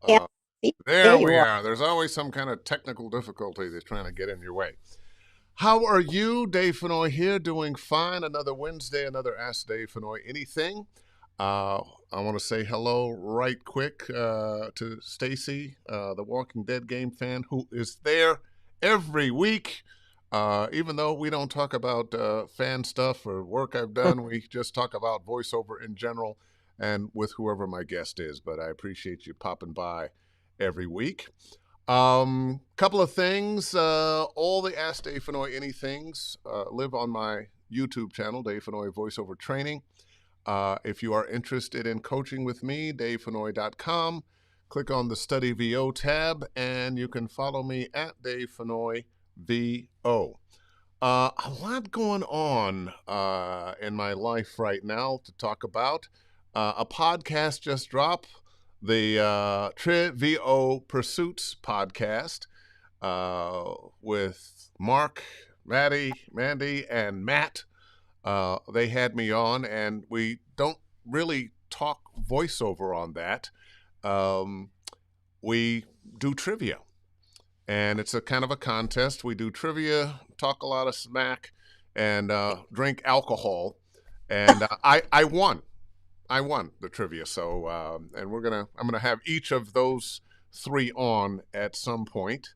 Yeah. Uh, See, there there you we are. are. There's always some kind of technical difficulty that's trying to get in your way. How are you? Dave Fennoy here, doing fine. Another Wednesday, another Ask Dave Fennoy Anything. Uh, I want to say hello right quick to Stacy, the Walking Dead game fan, who is there every week. Even though we don't talk about fan stuff or work I've done, we just talk about voiceover in general and with whoever my guest is. But I appreciate you popping by every week. Couple of things. All the Ask Dave Fennoy Anythings live on my YouTube channel, Dave Fennoy Voiceover Training. If you are interested in coaching with me, davefennoy.com. Click on the Study VO tab, and you can follow me at Dave Fennoy VO. A lot going on in my life right now to talk about. A podcast just dropped, the Trivio Pursuits podcast with Mark, Mandy, and Matt. They had me on, and we don't really talk voiceover on that. We do trivia, and it's a kind of a contest. We do trivia, talk a lot of smack, and drink alcohol. And I won. I won the trivia. So, and I'm gonna have each of those three on at some point.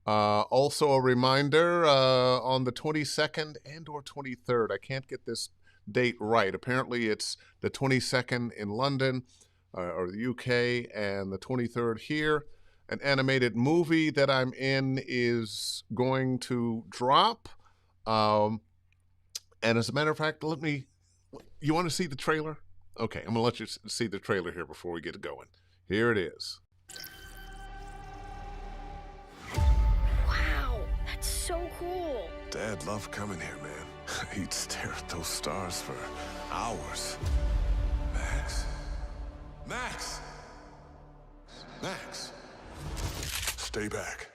Also, a reminder on the 22nd and or 23rd. I can't get this date right. Apparently, it's the 22nd in London or the UK, and the 23rd here. An animated movie that I'm in is going to drop. And as a matter of fact, you want to see the trailer? Okay, I'm going to let you see the trailer here before we get going. Here it is. Wow, that's so cool. Dad loved coming here, man. He'd stare at those stars for hours. Max? Max! Max! Stay back.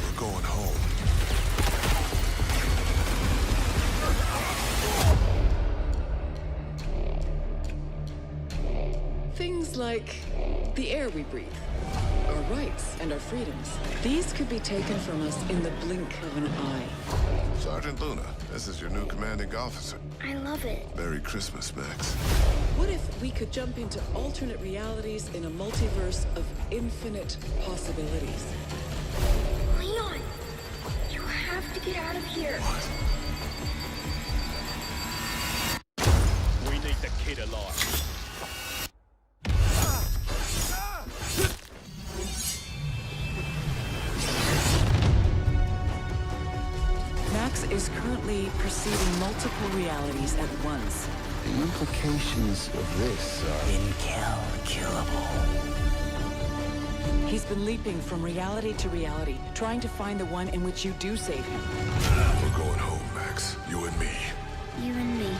We're going home. Things like the air we breathe, our rights and our freedoms. These could be taken from us in the blink of an eye. Sergeant Luna, this is your new commanding officer. I love it. Merry Christmas, Max. What if we could jump into alternate realities in a multiverse of infinite possibilities? Leon, you have to get out of here. What? We need the kid alive. Max is currently perceiving multiple realities at once. The implications of this are incalculable. He's been leaping from reality to reality, trying to find the one in which you do save him. We're going home, Max. You and me. You and me.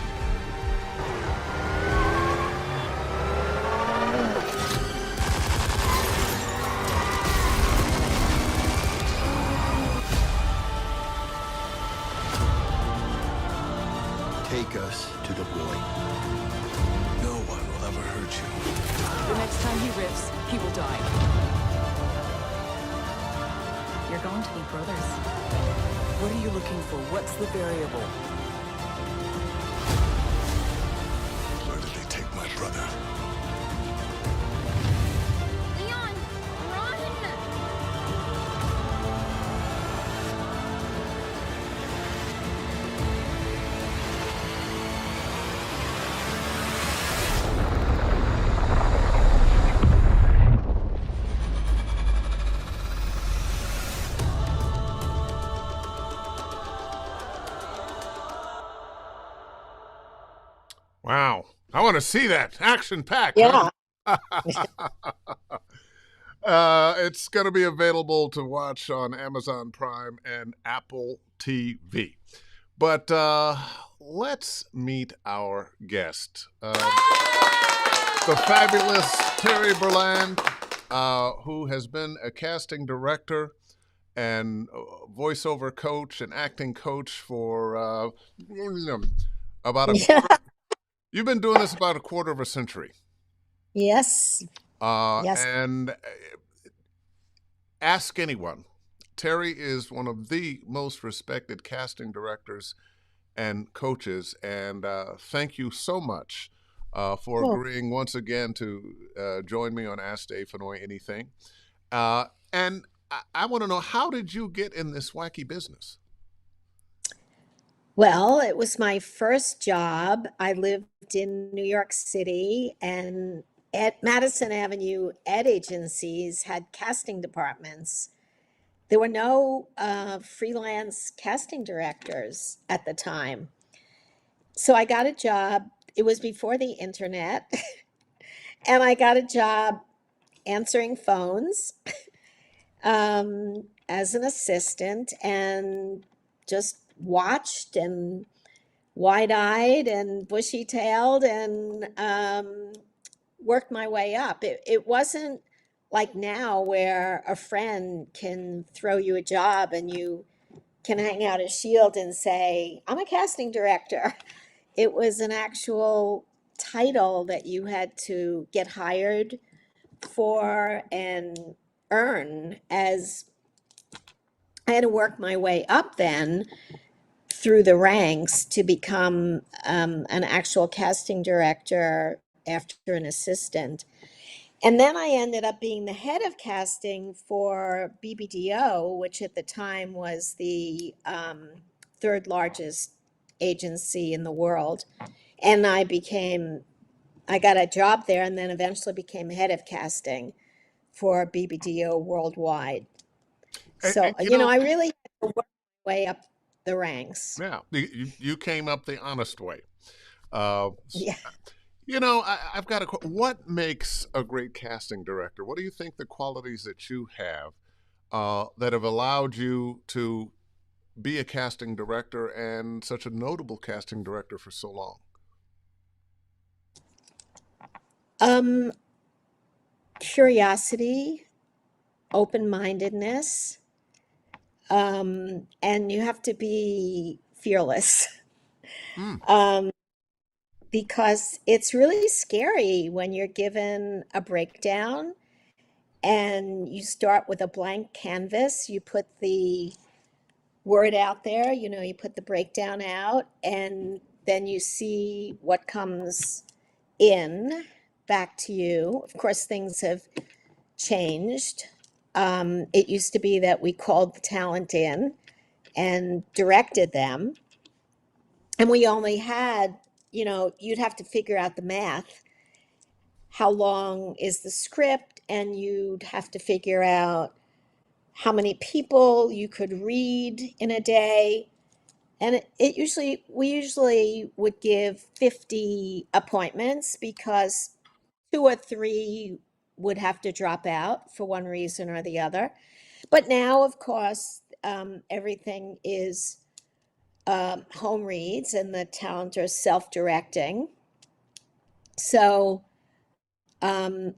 Take us to the boy. No one will ever hurt you. The next time he riffs, he will die. You're going to be brothers. What are you looking for? What's the variable? Where did they take my brother? Leon, run! Wow. I want to see that. Action packed. Yeah. It's going to be available to watch on Amazon Prime and Apple TV. But let's meet our guest, the fabulous Terry Berland, who has been a casting director and voiceover coach and acting coach for about a You've been doing this about a quarter of a century. Yes. Yes. And ask anyone. Terry is one of the most respected casting directors and coaches. And thank you so much for Oh, agreeing once again to join me on Ask Dave Fennoy Anything. And I want to know, how did you get in this wacky business? well, it was my first job. I lived in New York City, and at Madison Avenue ad agencies had casting departments. There were no freelance casting directors at the time. So I got a job. It was before the internet, and I got a job answering phones as an assistant and just watched and wide-eyed and bushy-tailed and worked my way up. It wasn't like now where a friend can throw you a job and you can hang out a shield and say, I'm a casting director. It was an actual title that you had to get hired for and earn. As I had to work my way up then through the ranks to become an actual casting director after an assistant. And then I ended up being the head of casting for BBDO, which at the time was the third largest agency in the world. And I got a job there and then eventually became head of casting for BBDO worldwide. So, And, you know, I really had to work my way up the ranks. yeah, you came up the honest way. Uh, Yeah. I've got what makes a great casting director? What do you think the qualities that you have that have allowed you to be a casting director and such a notable casting director for so long? Um, Curiosity, open-mindedness, and you have to be fearless. Mm. Um, because it's really scary when you're given a breakdown and you start with a blank canvas. You put the word out there, you put the breakdown out, and then you see what comes in back to you. Of course, things have changed. It used to be that we called the talent in and directed them, and we only had, you'd have to figure out the math. How long is the script? And you'd have to figure out how many people you could read in a day. And we usually would give 50 appointments because two or three would have to drop out for one reason or the other. But now, of course, everything is home reads and the talent are self-directing. So um,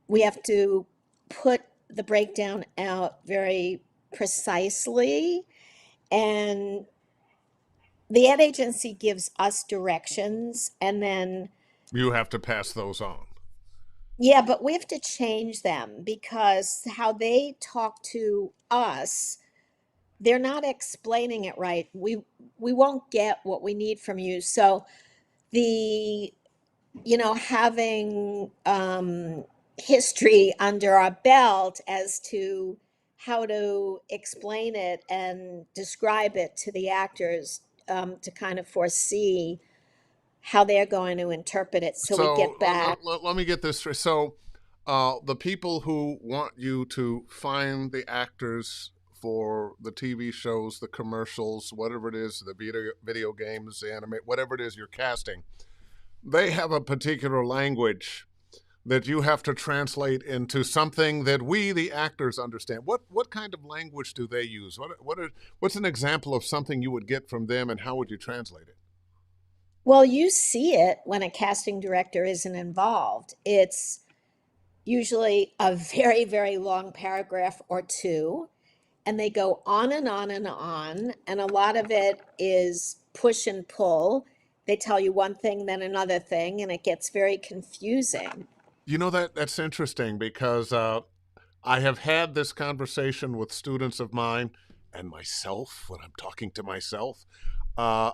we have to put the breakdown out very precisely. And the ad agency gives us directions and then, You have to pass those on. yeah, but we have to change them because how they talk to us, they're not explaining it right. We won't get what we need from you. So the having history under our belt as to how to explain it and describe it to the actors, to kind of foresee how they're going to interpret it. So we So get back. let me get this straight. So the people who want you to find the actors for the TV shows, the commercials, whatever it is, the video games, the anime, whatever it is you're casting, they have a particular language that you have to translate into something that we, the actors, understand. What kind of language do they use? What's an example of something you would get from them, and how would you translate it? Well, you see it when a casting director isn't involved. It's usually a very, very long paragraph or two, and they go on and on and on. And a lot of it is push and pull. they tell you one thing, then another thing, and it gets very confusing. You know, that's interesting because I have had this conversation with students of mine and myself when I'm talking to myself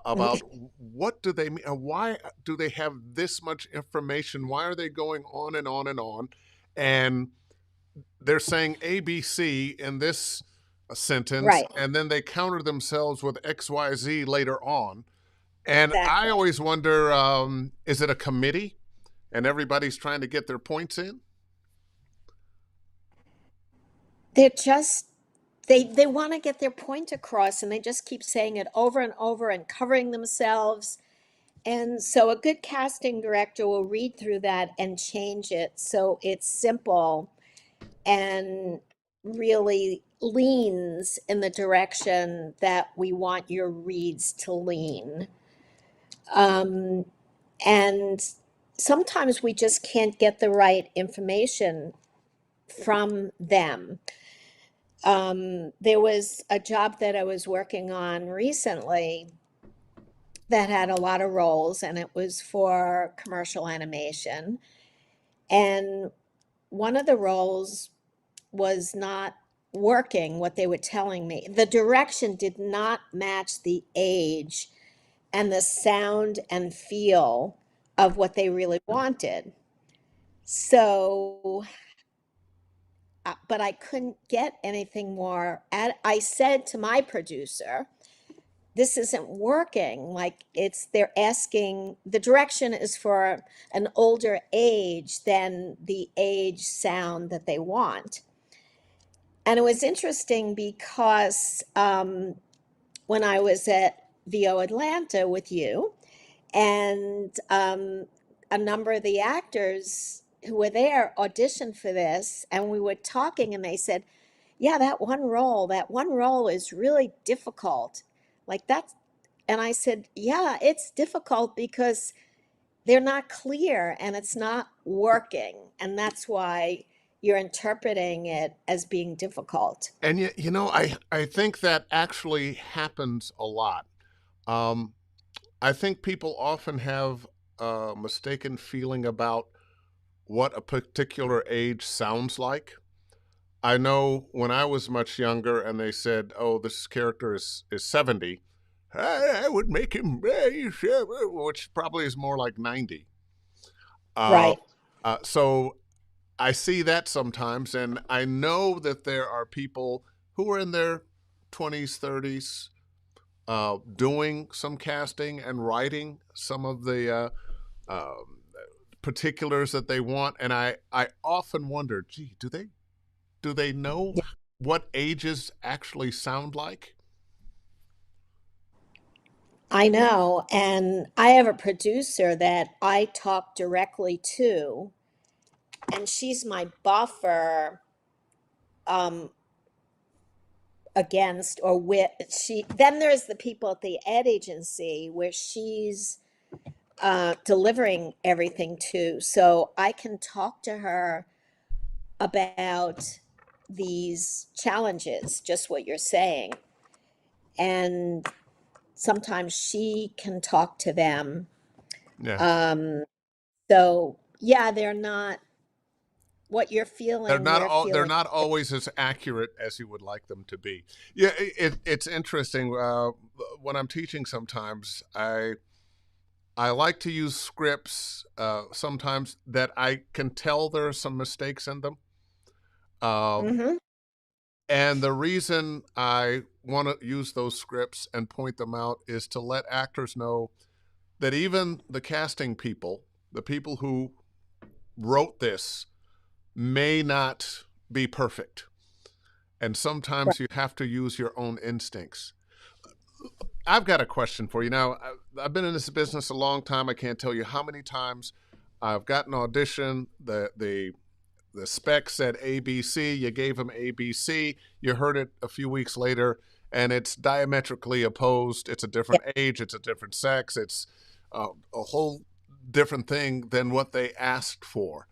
about what do they mean, why do they have this much information? Why are they going on and on and on? And they're saying ABC in this sentence, Right, and then they counter themselves with XYZ later on. And I exactly. always wonder, is it a committee and everybody's trying to get their points in? They're just they want to get their point across, and they just keep saying it over and over and covering themselves. And so a good casting director will read through that and change it so it's simple and really leans in the direction that we want your reads to lean. Um, and sometimes we just can't get the right information from them. There was a job that I was working on recently that had a lot of roles, and it was for commercial animation. And one of the roles was not working what they were telling me. The direction did not match the age and the sound and feel of what they really wanted. So, but I couldn't get anything more. I said to my producer, this isn't working. Like they're asking, the direction is for an older age than the age sound that they want. And it was interesting because when I was at VO Atlanta with you, and a number of the actors who were there auditioned for this, and we were talking, and they said, yeah, that one role is really difficult. Like that's, and I said, yeah, it's difficult because they're not clear and it's not working. And that's why you're interpreting it as being difficult. And you know, I think that actually happens a lot. Um, I think people often have a mistaken feeling about what a particular age sounds like. I know when I was much younger and they said, oh, this character is 70, I would make him, which probably is more like 90. Uh, Right. so I see that sometimes, and I know that there are people who are in their 20s, 30s, doing some casting and writing some of the particulars that they want. And I often wonder, gee, do they know Yeah, what ages actually sound like? I know. And I have a producer that I talk directly to, and she's my buffer um, against or with she. Then there's the people at the ad agency where she's delivering everything to. So I can talk to her about these challenges, just what you're saying. And sometimes she can talk to them. Yeah. Um, so yeah, they're not what you're feeling, they're They're feeling. not always as accurate as you would like them to be. Yeah, it's interesting. When I'm teaching, sometimes I like to use scripts sometimes that I can tell there are some mistakes in them. Hmm. And the reason I want to use those scripts and point them out is to let actors know that even the casting people, the people who wrote this, may not be perfect. And sometimes you have to use your own instincts. I've got a question for you. Now, I've been in this business a long time. I can't tell you how many times I've gotten an audition. The spec said ABC. You gave them ABC. You heard it a few weeks later, and it's diametrically opposed. It's a Yeah, different age. It's a different sex. It's a whole different thing than what they asked for.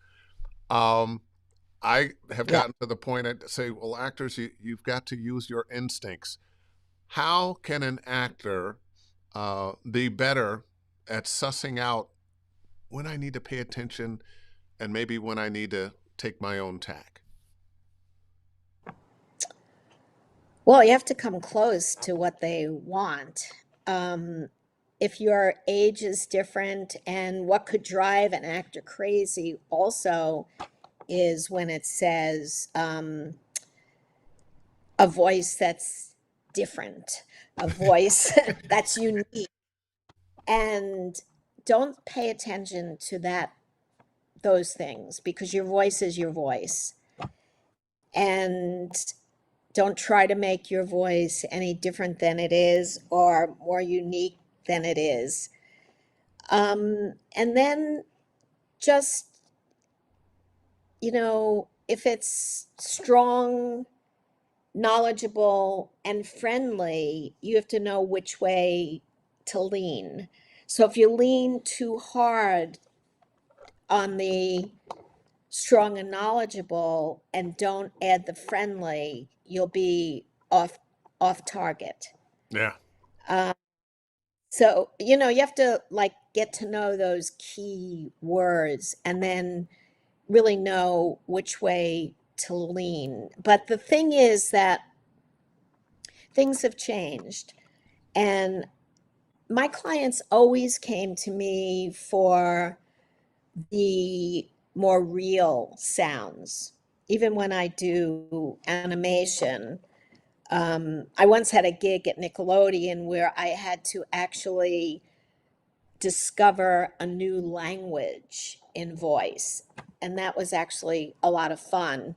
I have yeah. gotten to the point I say, well, actors, you've got to use your instincts. How can an actor be better at sussing out when I need to pay attention and maybe when I need to take my own tack? Well, you have to come close to what they want. Um, if your age is different, and what could drive an actor crazy also is when it says a voice that's different, a voice that's unique. And don't pay attention to those things, because your voice is your voice. And don't try to make your voice any different than it is or more unique than it is. And then just, if it's strong, knowledgeable, and friendly, you have to know which way to lean. So if you lean too hard on the strong and knowledgeable and don't add the friendly, you'll be off target. Yeah. So, you have to like get to know those key words and then really know which way to lean. But the thing is that things have changed, and my clients always came to me for the more real sounds. Even when I do animation, I once had a gig at Nickelodeon where I had to actually discover a new language in voice, and that was actually a lot of fun.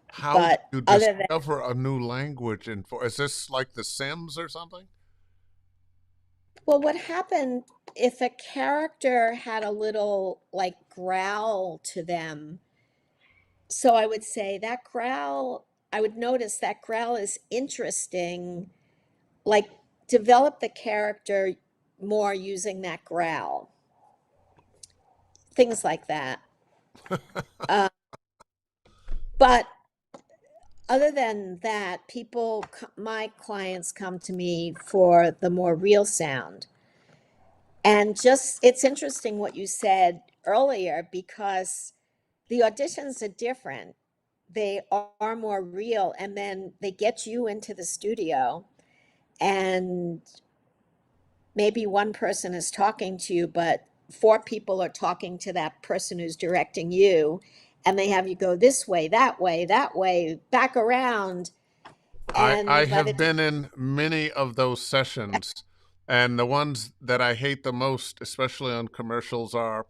How do But you other than, discover a new language? Is this like The Sims or something? well, what happened if a character had a little like growl to them? So I would say that growl, I would notice that growl is interesting, like develop the character more using that growl, things like that. Uh, but other than that, my clients come to me for the more real sound. And just, it's interesting what you said earlier, because the auditions are different. They are more real, and then they get you into the studio, and maybe one person is talking to you, but four people are talking to that person who's directing you, and they have you go this way, that way, back around. I And by the have time, been in many of those sessions, and the ones that I hate the most, especially on commercials, are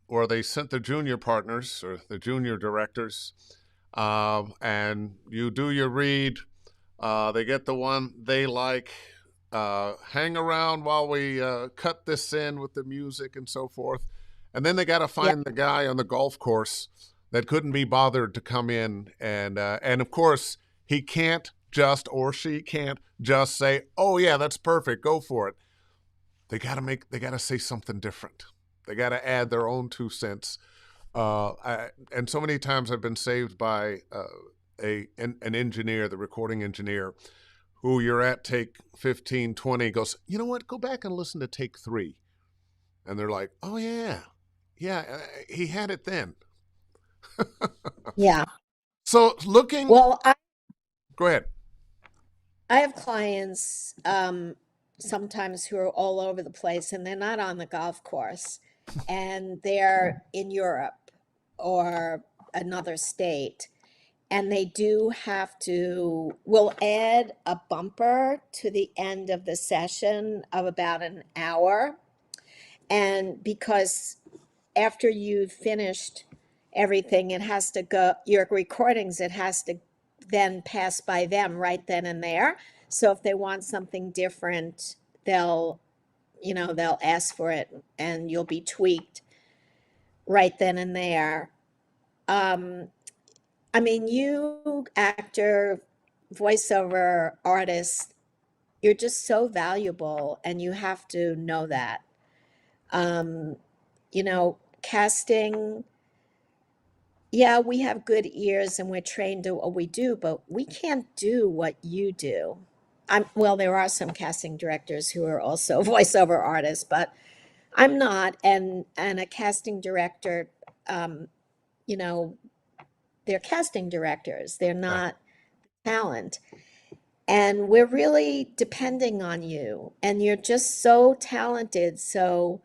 where they sent the junior partners or the junior directors, and you do your read. They get the one they like. Hang around while we cut this in with the music and so forth. And then they got to yeah, find the guy on the golf course that couldn't be bothered to come in. And of course, he can't just, or she can't just say, oh, yeah, that's perfect. Go for it. They got to say something different. They got to add their own 2 cents. And so many times I've been saved by an engineer, the recording engineer, who you're at take 15, 20, goes, you know what, go back and listen to take 3. And they're like, oh, yeah, he had it then. yeah. So looking, Well, go ahead. I have clients sometimes who are all over the place, and they're not on the golf course, and they're in Europe or another state. And they do have to, we'll add a bumper to the end of the session of about an hour. And because after you've finished everything, it has to go, your recordings, it has to then pass by them right then and there. So if they want something different, they'll ask for it, and you'll be tweaked right then and there. Um, I mean, you actor, voiceover artist, you're just so valuable, and you have to know that. Um, Casting, yeah, we have good ears and we're trained to what we do, but we can't do what you do. well, there are some casting directors who are also voiceover artists, but I'm not. And a casting director, um, you know, they're casting directors. They're Yeah. not talent. And we're really depending on you. And you're just so talented. So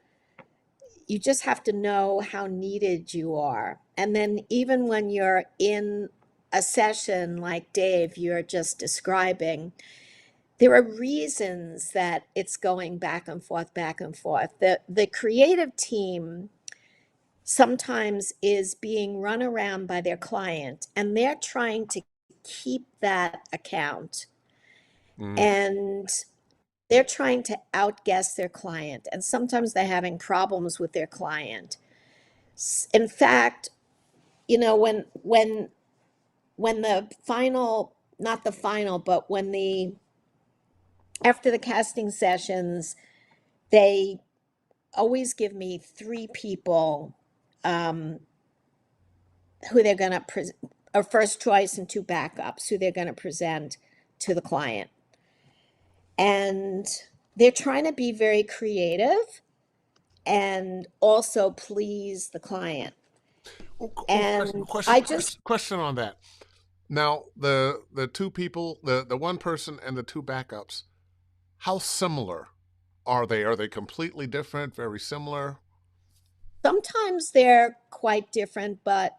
you just have to know how needed you are. And then even when you're in a session like Dave, you're just describing, there are reasons that it's going back and forth, back and forth. The creative team sometimes is being run around by their client and they're trying to keep that account Mm. and they're trying to outguess their client and sometimes they're having problems with their client. In fact, when the final, not the final, but when the after the casting sessions, they always give me three people um, who they're going to a first choice and two backups who they're going to present to the client. And they're trying to be very creative and also please the client. And I just, Question on that. Now, the two people, the one person and the two backups, how similar are they? Are they completely different, very similar? sometimes they're quite different, but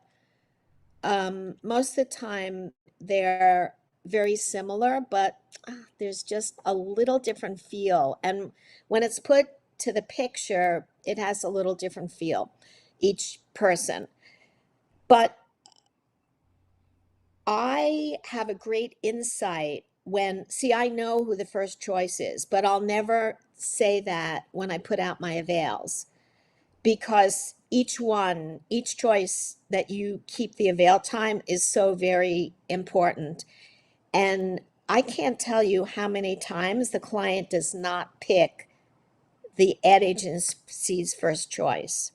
most of the time they're very similar, but there's just a little different feel. And when it's put to the picture, it has a little different feel, each person. But I have a great insight when, see, I know who the first choice is, but I'll never say that when I put out my avails because each choice that you keep the avail time is so very important. And I can't tell you how many times the client does not pick the ad agency's first choice.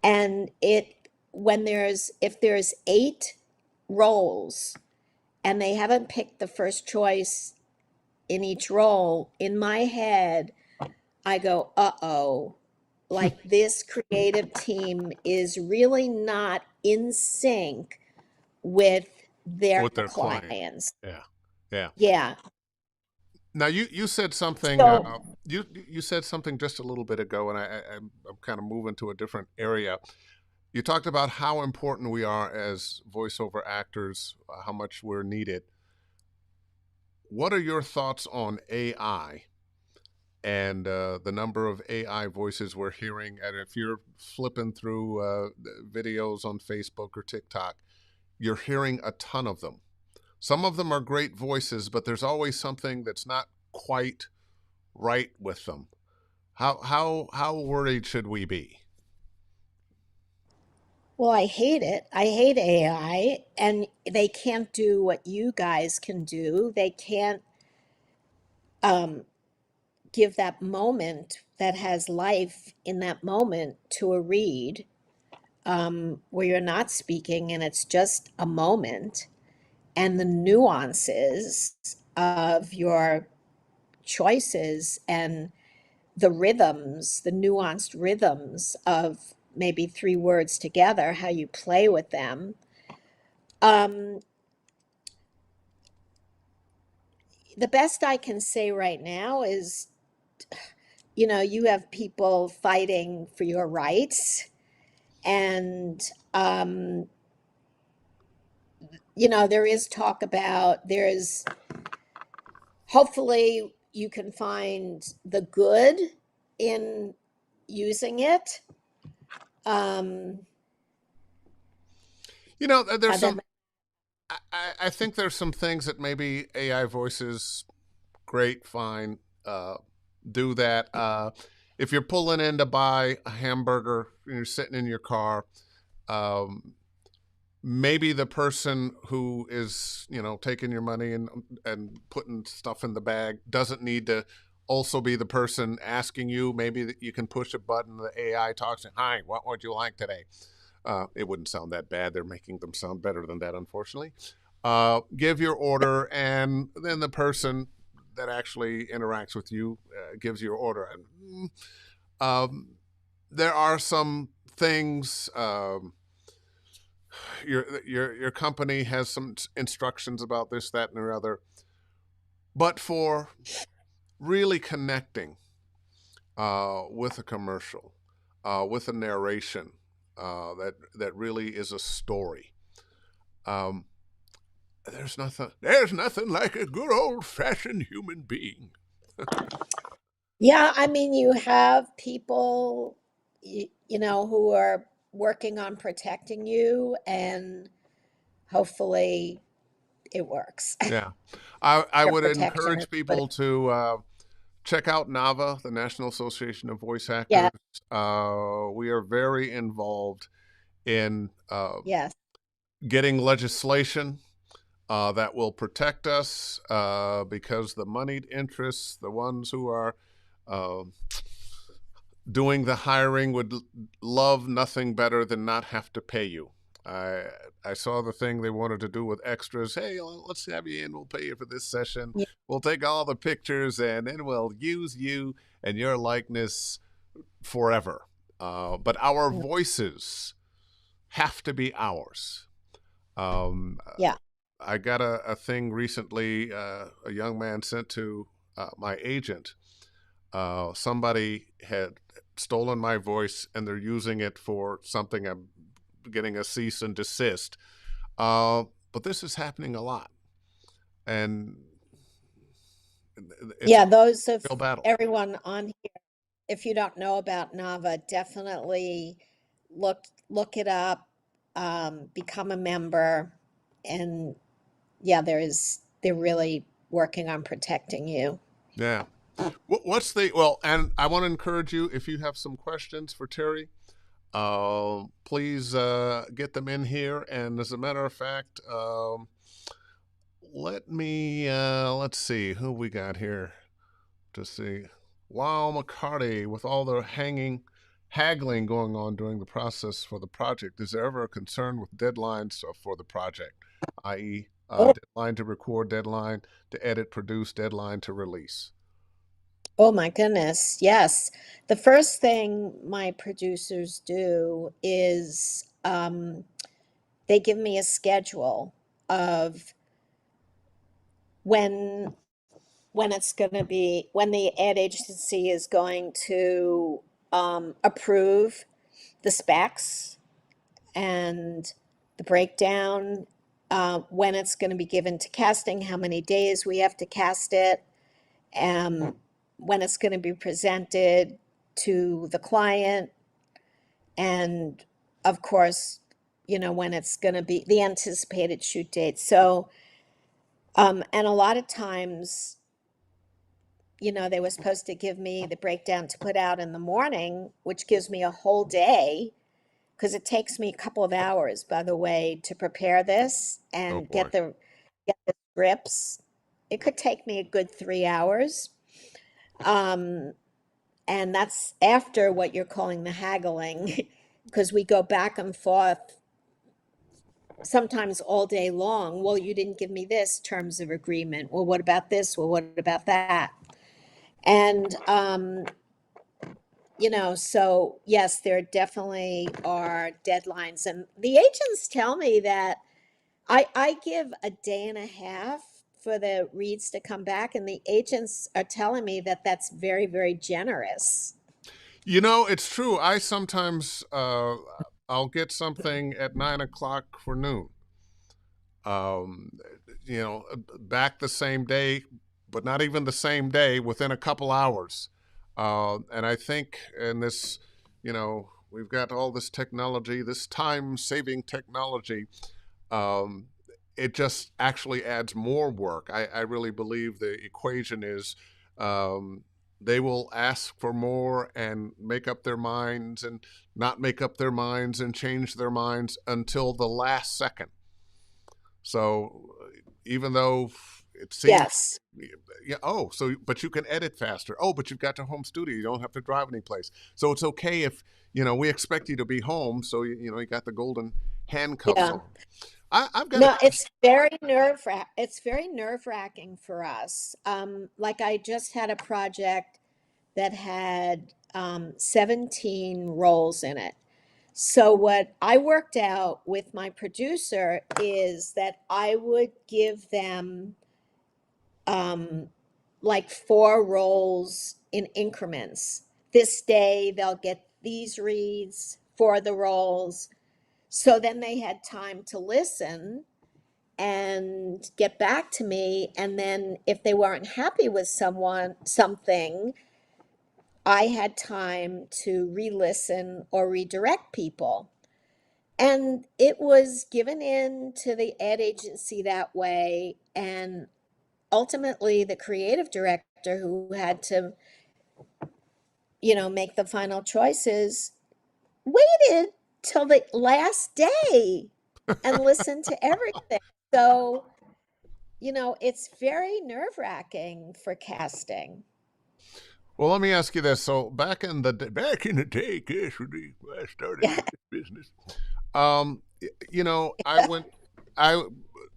And if there's 8 roles and they haven't picked the first choice in each role, in my head, I go, uh-oh, like this creative team is really not in sync with their With their client. clients. Yeah. Yeah. Yeah. Now you said something So you said something just a little bit ago, and I'm kind of moving to a different area. You talked about how important we are as voiceover actors, how much we're needed. What are your thoughts on AI and the number of AI voices we're hearing? And if you're flipping through videos on Facebook or TikTok, you're hearing a ton of them. Some of them are great voices, but there's always something that's not quite right with them. How worried should we be? well, I hate it. I hate AI, and they can't do what you guys can do. They can't um, give that moment that has life in that moment to a read where you're not speaking and it's just a moment, and the nuances of your choices and the nuanced rhythms of maybe 3 words together, how you play with them. Um, the best I can say right now is, you have people fighting for your rights, and there is talk about hopefully you can find the good in using it. Um, There's that some. I think there's some things that maybe AI voices, great, fine, do that. If you're pulling in to buy a hamburger and you're sitting in your car, um, maybe the person who is taking your money and putting stuff in the bag doesn't need to also be the person asking you. Maybe that you can push a button, the AI talks, and hi, what would you like today? It wouldn't sound that bad. They're making them sound better than that, unfortunately. Give your order, and then the person that actually interacts with you, gives your order. Um, there are some things. Your company has some instructions about this, that, and the other. But for really connecting with a commercial, with a narration that really is a story. There's nothing like a good old fashioned human being. Yeah, I mean, you have people, you know, who are working on protecting you, and hopefully it works. Yeah, I Their would protection is encourage good. people to check out NAVA, the National Association of Voice Yeah, Actors. We are very involved in yes. getting legislation that will protect us because the moneyed interests, the ones who are uh, doing the hiring, would love nothing better than not have to pay you. I I saw the thing they wanted to do with extras. Hey, let's have you in. We'll pay you for this session. Yeah, We'll take all the pictures and then we'll use you and your likeness forever. But our voices have to be ours. Um, yeah. I got a thing recently, a young man sent to my agent. Somebody had stolen my voice and they're using it for something. I'm getting a cease and desist. But this is happening a lot. And it's a Yeah, those of real battle. everyone on here, if you don't know about Nava, definitely look it up, become a member, and yeah, they're really working on protecting you. Yeah. What's well, and I want to encourage you, if you have some questions for Terry, please get them in here. And as a matter of fact, let's see who we got here to see. Wow, McCarty, with all the haggling going on during the process for the project, is there ever a concern with deadlines for the project, i.e., Oh, deadline to record, deadline to edit, produce, deadline to release? oh my goodness. Yes. The first thing my producers do is they give me a schedule of when it's going to be, when the ad agency is going to approve the specs and the breakdown, when it's going to be given to casting, how many days we have to cast it, when it's going to be presented to the client, and of course, you know, when it's going to be the anticipated shoot date. So, and a lot of times, you know, they were supposed to give me the breakdown to put out in the morning, which gives me a whole day because it takes me a couple of hours, by the way, to prepare this Oh and boy. get the scripts. It could take me a good 3 hours. Um, and that's after what you're calling the haggling, because we go back and forth sometimes all day long. Well, you didn't give me this terms of agreement. Well, what about this? Well, what about that? And you know, so yes, there definitely are deadlines. And the agents tell me that I give a day and a half for the reads to come back, and the agents are telling me that that's very, very generous. You know, it's true. I sometimes I'll get something at 9 o'clock for noon. Um, back the same day, but not even the same day. Within a couple hours, and I think in this, we've got all this technology, this time-saving technology. Um, it just actually adds more work. I really believe the equation is um, they will ask for more and make up their minds and not make up their minds and change their minds until the last second. So even though it seems, Yes. yeah, but you can edit faster. Oh, but you've got your home studio. You don't have to drive any place. So it's okay if, we expect you to be home. So, you got the golden handcuffs Yeah. on. I've got a No, question. it's very nerve-wracking for us. Like I just had a project that had 17 roles in it. So what I worked out with my producer is that I would give them um, like 4 roles in increments. This day they'll get these reads for the roles. So then they had time to listen and get back to me. And then if they weren't happy with something, I had time to re-listen or redirect people. And it was given in to the ad agency that way. And ultimately, the creative director who had to, make the final choices waited till the last day and listened to everything. So, it's very nerve-wracking for casting. Well, let me ask you this. So back in the day, Cassidy, when I started in this business, I went, I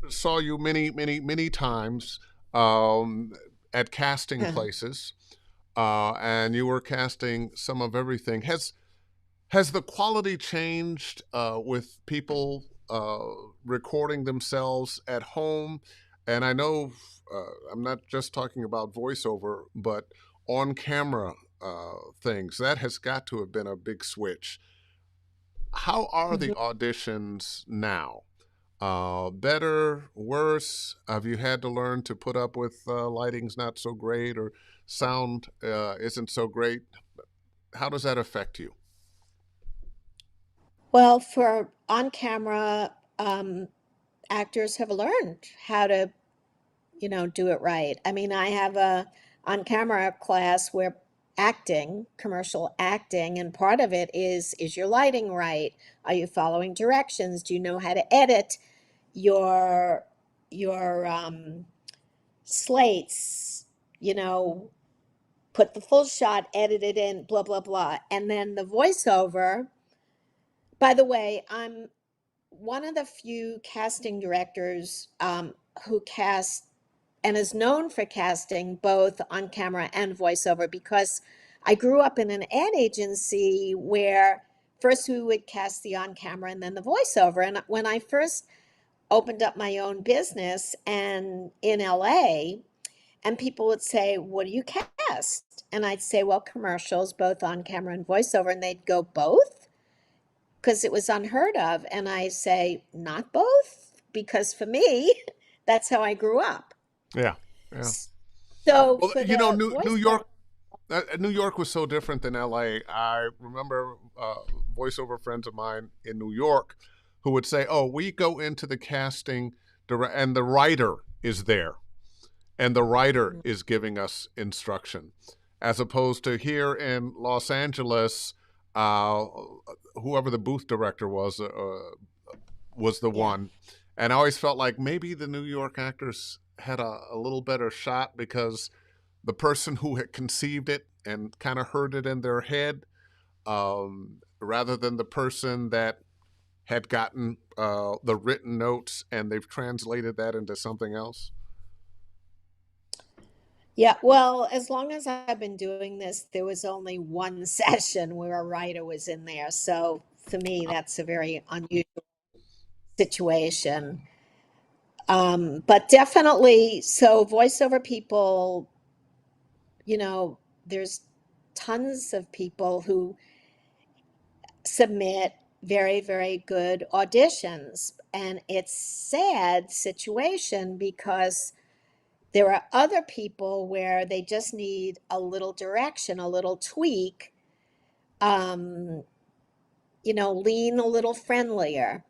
saw you many, many, many times um, at casting places, and you were casting some of everything. Has the quality changed with people recording themselves at home? And I know I'm not just talking about voiceover, but on camera things. That has got to have been a big switch. How are the Mhm. auditions now? Better, worse? Have you had to learn to put up with lighting's not so great or sound isn't so great? How does that affect you? Well, for on camera, actors have learned how to, do it right. I mean, I have a on camera class where acting, commercial acting, and part of it is your lighting right? Are you following directions? Do you know how to edit your your slates? You know, put the full shot, edit it in, blah blah blah. And then the voiceover. By the way, I'm one of the few casting directors who cast and is known for casting both on camera and voiceover because I grew up in an ad agency where first we would cast the on camera and then the voiceover. And when I first opened up my own business and in LA, and people would say, "What do you cast?" And I'd say, "Well, commercials, both on camera and voiceover." And they'd go, "Both?" Because it was unheard of. And I say, "Not both," because for me, that's how I grew up. Yeah, yeah. So Well, for the New voiceover, York, New York was so different than L.A. I remember voiceover friends of mine in New York who would say, "Oh, we go into the casting, and the writer is there, and the writer is giving us instruction," as opposed to here in Los Angeles, uh, whoever the booth director was the yeah, one, and I always felt like maybe the New York actors had a little better shot because the person who had conceived it and kind of heard it in their head, rather than the person that had gotten the written notes and they've translated that into something else. yeah. Well, as long as I've been doing this, there was only one session where a writer was in there. So for me, that's a very unusual situation. But definitely, so voiceover people, you know, there's tons of people who submit very, very good auditions. And it's sad situation because there are other people where they just need a little direction, a little tweak, um, lean a little friendlier.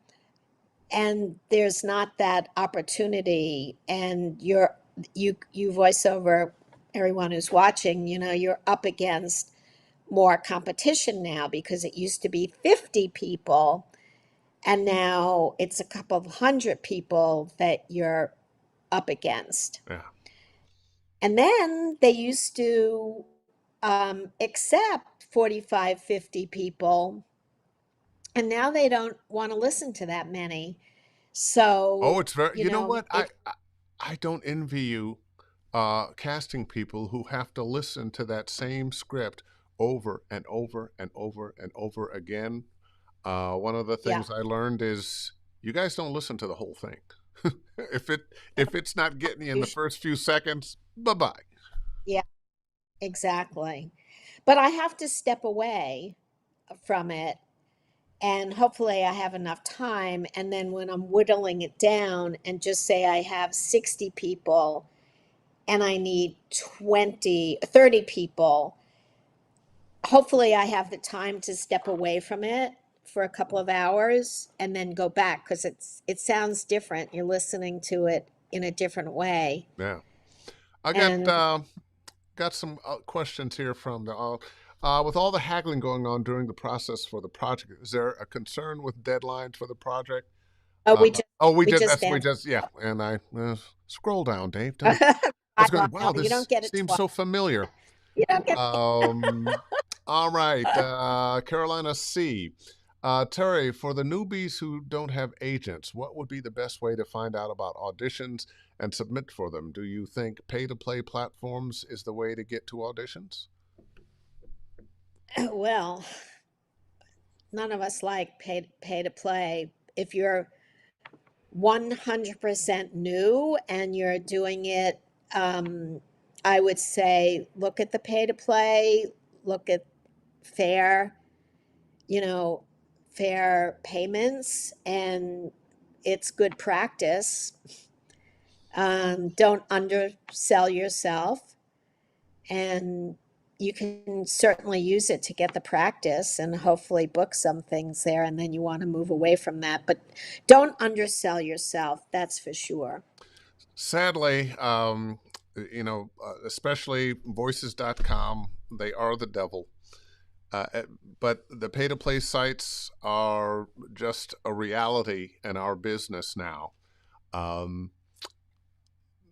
And there's not that opportunity. And you voice over everyone who's watching, you're up against more competition now because it used to be 50 people and now it's a couple of hundred people that you're up against. Yeah, And then they used to accept 45, 50 people, and now they don't want to listen to that many. Oh, So, it's very, you you know know, what? I don't envy you casting people who have to listen to that same script over and over and over and over again. One of the yeah, things I learned is you guys don't listen to the whole thing. if it if it's not getting you in you the first few seconds, bye bye. yeah, exactly. But I have to step away from it, and hopefully I have enough time. And then when I'm whittling it down and just say I have 60 people and I need 30 people, hopefully I have the time to step away from it for a couple of hours and then go back because it sounds different. You're listening to it in a different way. Yeah, I And got some questions here from the. With all the haggling going on during the process for the project, is there a concern with deadlines for the project? oh, Oh, we we did. just That's we answered. just yeah. And I scroll down, Dave. Don't. I I was going. Wow, you don't this get it seems twice. so familiar. You don't get All right, Carolina C. Terry, for the newbies who don't have agents, what would be the best way to find out about auditions and submit for them? Do you think pay-to-play platforms is the way to get to auditions? well, none of us like pay to play. If you're 100% new and you're doing it, um, I would say look at the pay to play, look at fair, you know, fair payments, and it's good practice. Don't undersell yourself, and you can certainly use it to get the practice and hopefully book some things there, and then you want to move away from that. But don't undersell yourself, that's for sure. Sadly, especially voices.com, they are the devil. Uh, but the pay to play sites are just a reality in our business now. Um,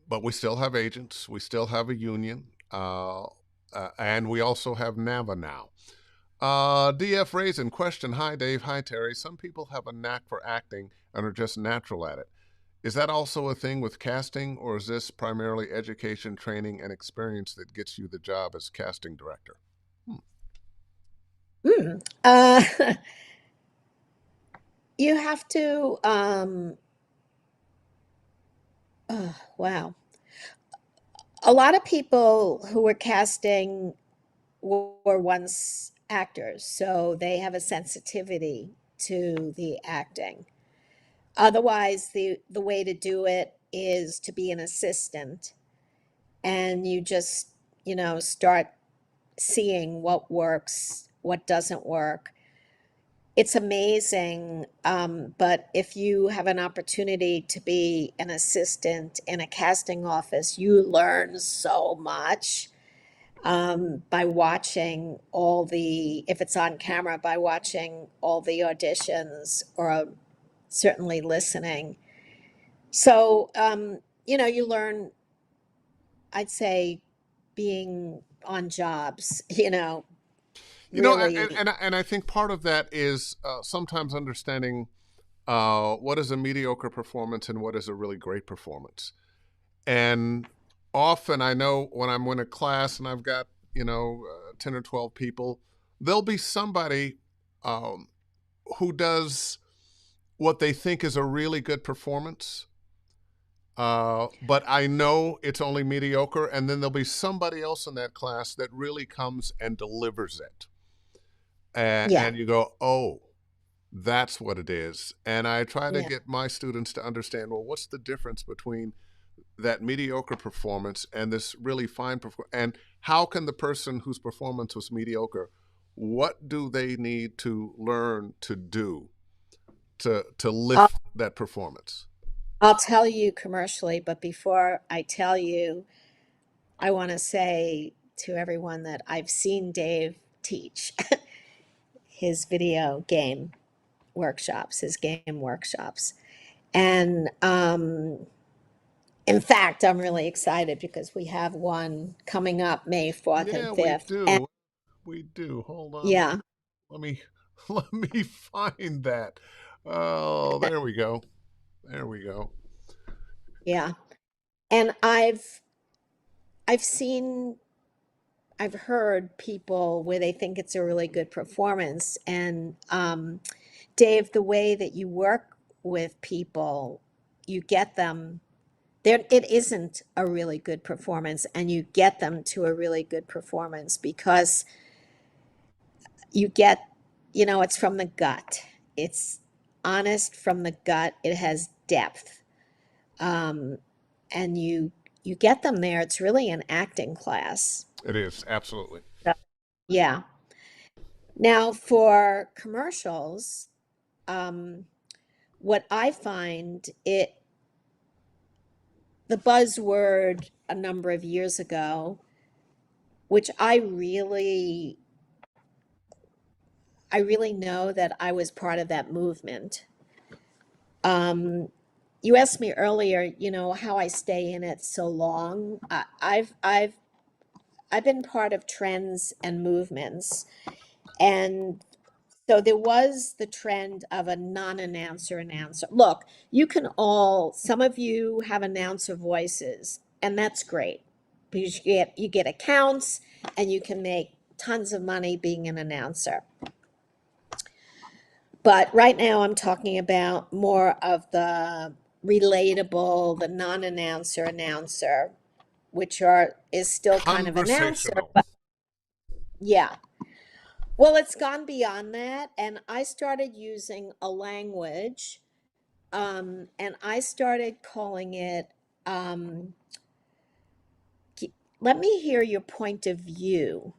but we still have agents, we still have a union, and we also have NAVA now. DF Raisin question. Hi, Dave. Hi, Terry. Some people have a knack for acting and are just natural at it. Is that also a thing with casting, or is this primarily education, training, and experience that gets you the job as casting director? Mm. Uh, you have to, oh, wow. A lot of people who were casting were once actors, so they have a sensitivity to the acting. Otherwise, the way to do it is to be an assistant, and you just, start seeing what works, what doesn't work. It's amazing, but if you have an opportunity to be an assistant in a casting office, you learn so much by watching if it's on camera, by watching all the auditions or certainly listening. So, you learn, I'd say, being on jobs, really. And I think part of that is sometimes understanding what is a mediocre performance and what is a really great performance. And often I know when I'm in a class and I've got, 10 or 12 people, there'll be somebody um, who does what they think is a really good performance. But I know it's only mediocre. And then there'll be somebody else in that class that really comes and delivers it. Yeah, And you go, oh, that's what it is. And I try to yeah. get my students to understand, well, what's the difference between that mediocre performance and this really fine performance? And how can the person whose performance was mediocre, what do they need to learn to do to I'll, lift that performance? I'll tell you commercially, but before I tell you, I want to say to everyone that I've seen Dave teach his video game workshops, his game workshops. And in fact, I'm really excited because we have one coming up May 4th and Yeah, we 5th. And do. We do. Hold on. yeah, Let me let me find that. Oh, there we go. There we go. Yeah. And I've seen I've heard people where they think it's a really good performance. And Dave, the way that you work with people, you get them there. It isn't a really good performance, and you get them to a really good performance because you get, it's from the gut. It's honest from the gut. It has depth. Um, and you get them there. It's really an acting class. It is, absolutely. So, yeah. Now for commercials, um, what I find the buzzword a number of years ago, which I really know that I was part of that movement. You asked me earlier, how I stay in it so long. I've been part of trends and movements, and so there was the trend of a non-announcer announcer. Look, some of you have announcer voices, and that's great because you get accounts and you can make tons of money being an announcer. But right now I'm talking about more of the relatable, the non-announcer announcer, which is still kind of announcer, Conversational. but yeah. Well, it's gone beyond that, and I started using a language, and I started calling it, um, let me hear your point of view.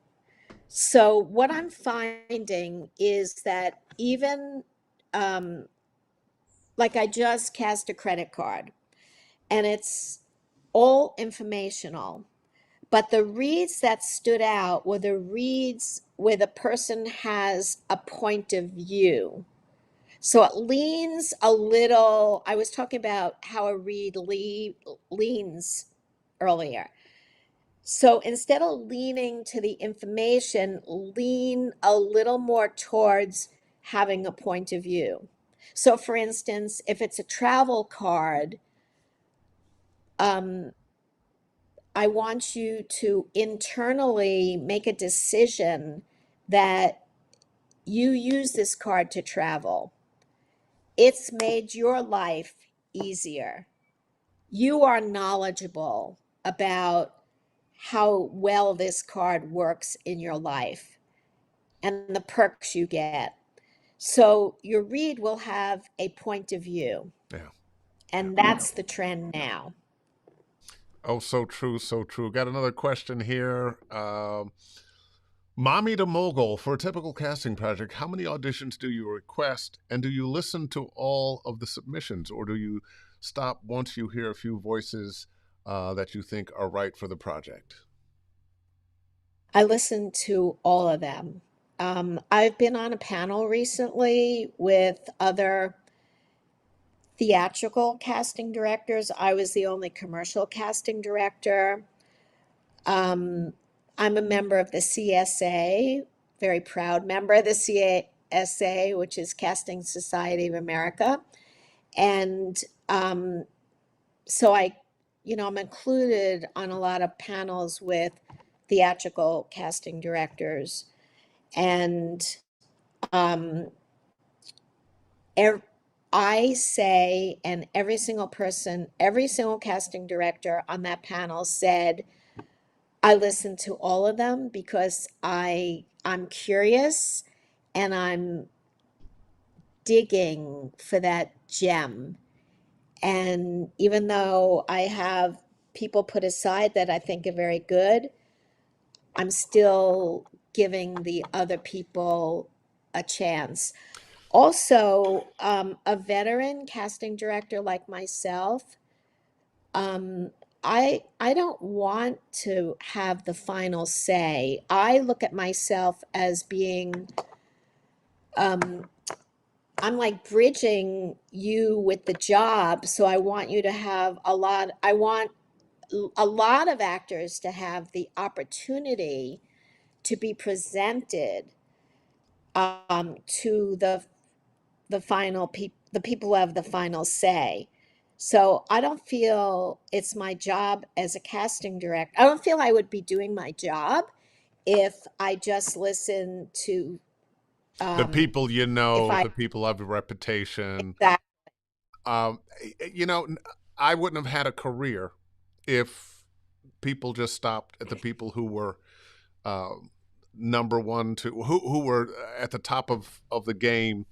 So what I'm finding is that even, um, like I just cast a credit card, and it's all informational. But the reads that stood out were the reads where the person has a point of view. So it leans a little. I was talking about how a read leans earlier. So instead of leaning to the information, lean a little more towards having a point of view. So, for instance, if it's a travel card, um, I want you to internally make a decision that you use this card to travel. It's made your life easier. You are knowledgeable about how well this card works in your life and the perks you get. So your read will have a point of view, Yeah. and that's the trend now. Oh, so true, so true. Got another question here. Mommy to Mogul, for a typical casting project, how many auditions do you request, and do you listen to all of the submissions, or do you stop once you hear a few voices that you think are right for the project? I listen to all of them. I've been on a panel recently with other theatrical casting directors. I was the only commercial casting director. Um, I'm a member of the CSA, very proud member of the CSA, which is Casting Society of America. And so I'm included on a lot of panels with theatrical casting directors. And um, ev- I say, and every single person, every single casting director on that panel said, I listen to all of them because I'm curious and I'm digging for that gem. And even though I have people put aside that I think are very good, I'm still giving the other people a chance. Also, a veteran casting director like myself, um, I don't want to have the final say. I look at myself as being, um, I'm like bridging you with the job. So I want you to have I want a lot of actors to have the opportunity to be presented to the people who have the final say. So I don't feel it's my job as a casting director. I don't feel I would be doing my job if I just listen to, The um, people you if know, I, the people of reputation. that, Um, you know, I wouldn't have had a career if people just stopped at the people who were uh, number one, to who were at the top of the game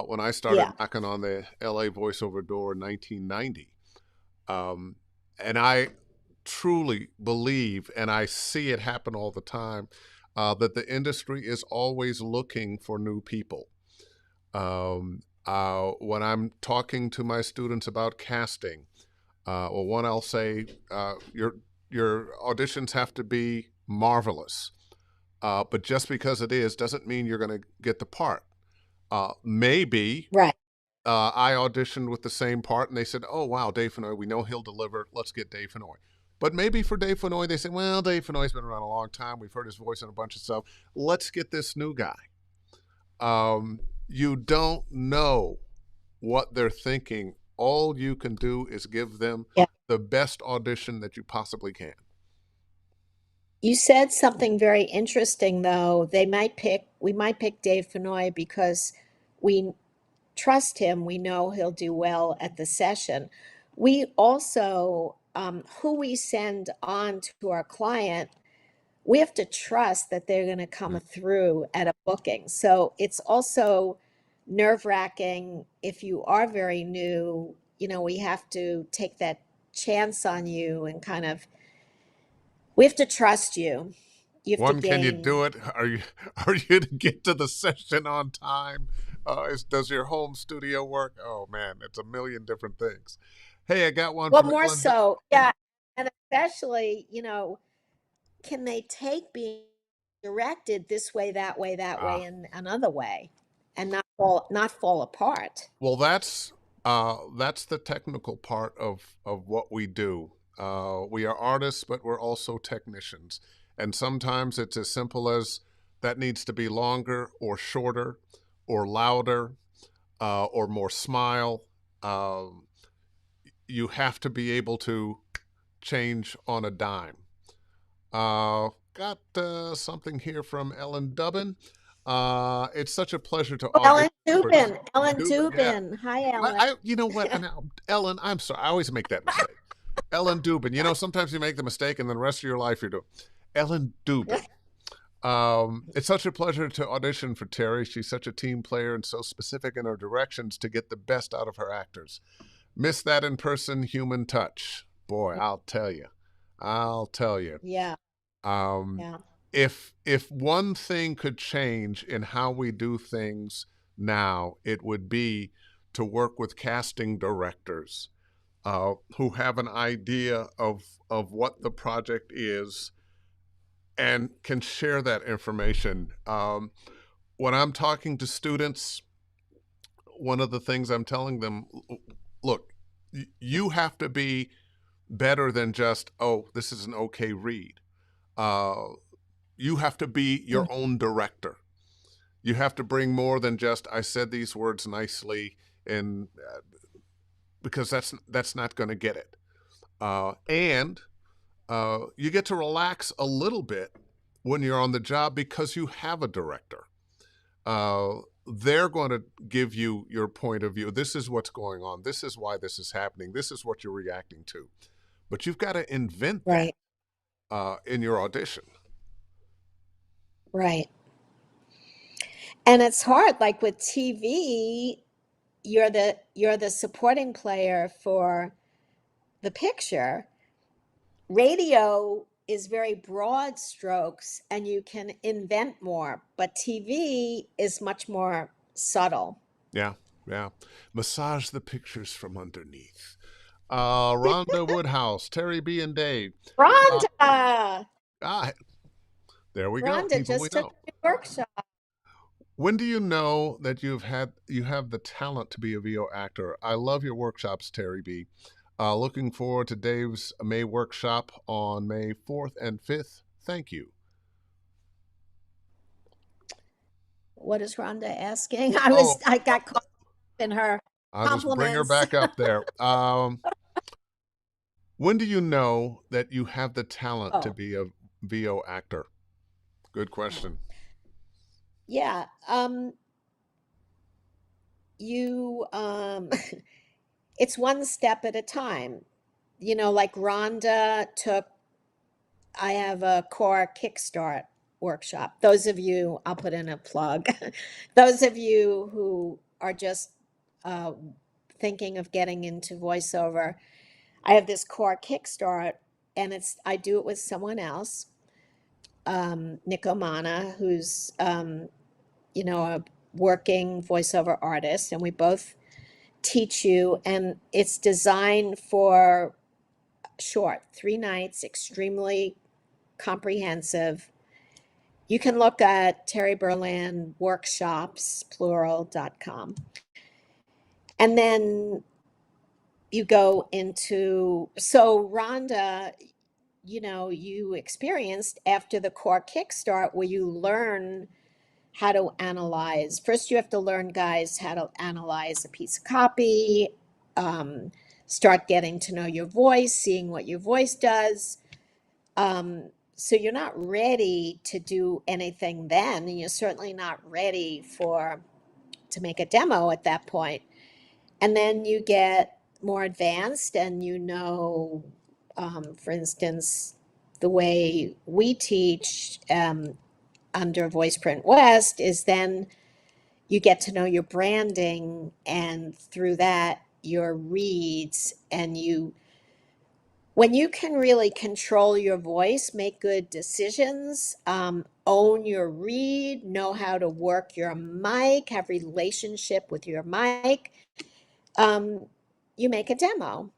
when I started yeah, knocking on the LA voiceover door in 1990. Um, and I truly believe, and I see it happen all the time, that the industry is always looking for new people. When I'm talking to my students about casting, well, one, I'll say your auditions have to be marvelous, but just because it is doesn't mean you're going to get the part. Maybe right. I auditioned with the same part, and they said, "Oh wow, Dave Fennoy, we know he'll deliver. Let's get Dave Fennoy." But maybe for Dave Fennoy, they said, "Well, Dave Fennoy's been around a long time. We've heard his voice in a bunch of stuff. Let's get this new guy." You don't know what they're thinking. All you can do is give them Yeah. the best audition that you possibly can. You said something very interesting, though. We might pick Dave Fennoy because we trust him. We know he'll do well at the session. We also, who we send on to our client, we have to trust that they're going to come through at a booking. So it's also nerve-wracking if you are very new. We have to take that chance on you and we have to trust you. You have to One, can you gain. do it? Are you to get to the session on time? Does your home studio work? Oh man, it's a million different things. Hey, I got one Well, from more Ellen. so, yeah. And especially, can they take being directed this way, that way, Ah, and another way, and not fall apart? well, that's the technical part of what we do. We are artists, but we're also technicians, and sometimes it's as simple as that needs to be longer or shorter, or louder, or more smile. Um, you have to be able to change on a dime. Got something here from Ellen Dubbin. It's such a pleasure to Oh, audition for Ellen Dubin. Yeah, Dubin. Hi, Ellen. you know what? And Ellen, I'm sorry, I always make that mistake. Ellen Dubin. You know, sometimes you make the mistake, and then the rest of your life you're doing Ellen Dubin. It's such a pleasure to audition for Terry. She's such a team player and so specific in her directions to get the best out of her actors. Miss that in person human touch. Boy, I'll tell you. I'll tell you. Yeah, Um, yeah. if one thing could change in how we do things now, it would be to work with casting directors who have an idea of what the project is and can share that information. When I'm talking to students, one of the things I'm telling them, look, you have to be better than just, oh, this is an okay read. Uh, you have to be Mm. your own director. You have to bring more than just, I said these words nicely, and because that's not going to get it. And you get to relax a little bit when you're on the job because you have a director. They're going to give you your point of view. This is what's going on. This is why this is happening. This is what you're reacting to. But you've got to invent that Right, in your audition. right. And it's hard. Like with TV, you're the supporting player for the picture. Radio is very broad strokes, and you can invent more, but TV is much more subtle. Yeah, yeah. Massage the pictures from underneath. Rhonda Woodhouse, Terry B. and Dave. Uh, Rhonda, ah, there we go. Rhonda People we just took know. a workshop. When do you know that you have the talent to be a VO actor? I love your workshops, Terry B. Looking forward to Dave's May workshop on May 4th and 5th. Thank you. What is Rhonda asking? Oh, I got caught up in her. I'll just bring her Compliments. back up there. When do you know that you have the talent to Oh, be a VO actor? Good question. yeah. You it's one step at a time. You know, like Rhonda took, I have a core Kickstart workshop. Those of you, I'll put in a plug. Those of you who are just uh, thinking of getting into voiceover, I have this core Kickstart, and I do it with someone else, Nick Omana, who's a working voiceover artist, and we both teach you, and it's designed for short, 3 nights, extremely comprehensive. You can look at Terry Berland workshops, plural.com. And then you go into, so Rhonda, you experienced after the core kickstart where you learn how to analyze. First, you have to learn, guys, how to analyze a piece of copy, um, start getting to know your voice, seeing what your voice does. So you're not ready to do anything then, and you're certainly not ready to make a demo at that point. And then you get more advanced, and for instance, the way we teach under Voice Print West is then you get to know your branding, and through that, your reads, and when you can really control your voice, make good decisions, own your read, know how to work your mic, have relationship with your mic, um, you make a demo,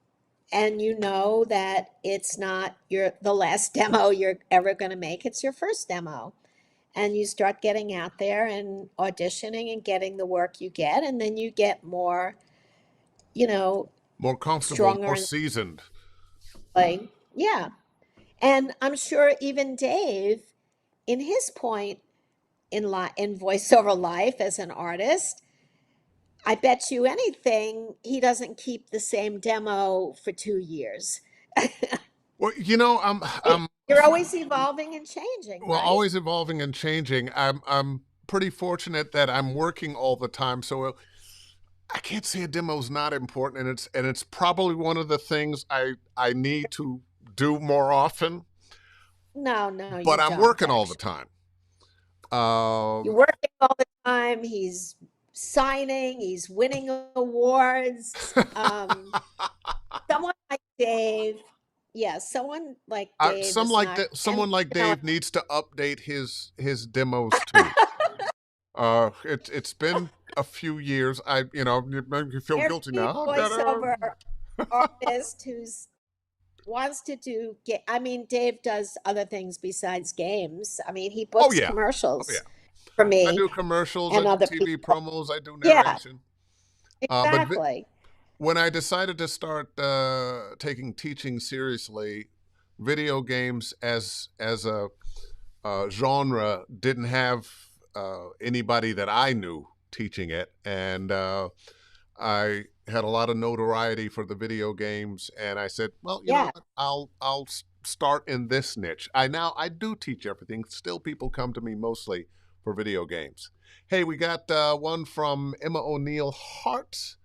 and you know that it's not the last demo you're ever going to make. It's your first demo, and you start getting out there and auditioning and getting the work you get, and then you get more, you know, More comfortable, stronger more and seasoned. like, yeah. And I'm sure even Dave, in his point in voiceover life as an artist, I bet you anything he doesn't keep the same demo for 2 years. Well, I'm You're always evolving and changing, well, right? always evolving and changing. I'm pretty fortunate that I'm working all the time, so I can't say a demo's not important, and it's probably one of the things I need to do more often. No, no, But you I'm don't working all the actually. time. You're Um, working all the time. He's signing, he's winning awards. Someone like Dave, yeah, someone like Dave is not, and someone like you know, Dave needs to update his demos too. It's been a few years. You make me feel guilty every now. I better. voiceover artist who's wants to I mean, Dave does other things besides games. I mean, he Oh books yeah, oh yeah. commercials for I me do commercials. I and do other TV people. promos. I do Yeah, narration. But exactly. when I decided to start taking teaching seriously, video games as a genre didn't have anybody that I knew teaching it, and I had a lot of notoriety for the video games, and I said, well, you know Yeah. what, I'll start in this niche. I do teach everything. Still, people come to me mostly for video games. Hey, we got one from Emma O'Neill Hart.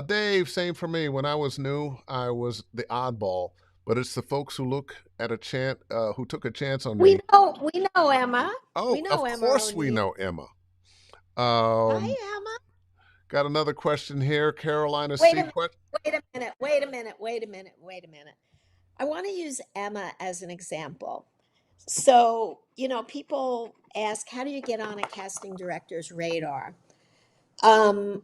Dave, same for me. When I was new, I was the oddball, but it's the folks who took a chance on me. We know Emma. Oh, We know of Emma course we O'Neill. know Emma. Hi, Um, Emma. got another question here. Carolina Wait a C. minute. Wait a minute. Wait a minute. Wait a minute. Wait a minute. I want to use Emma as an example. So, people ask, how do you get on a casting director's radar?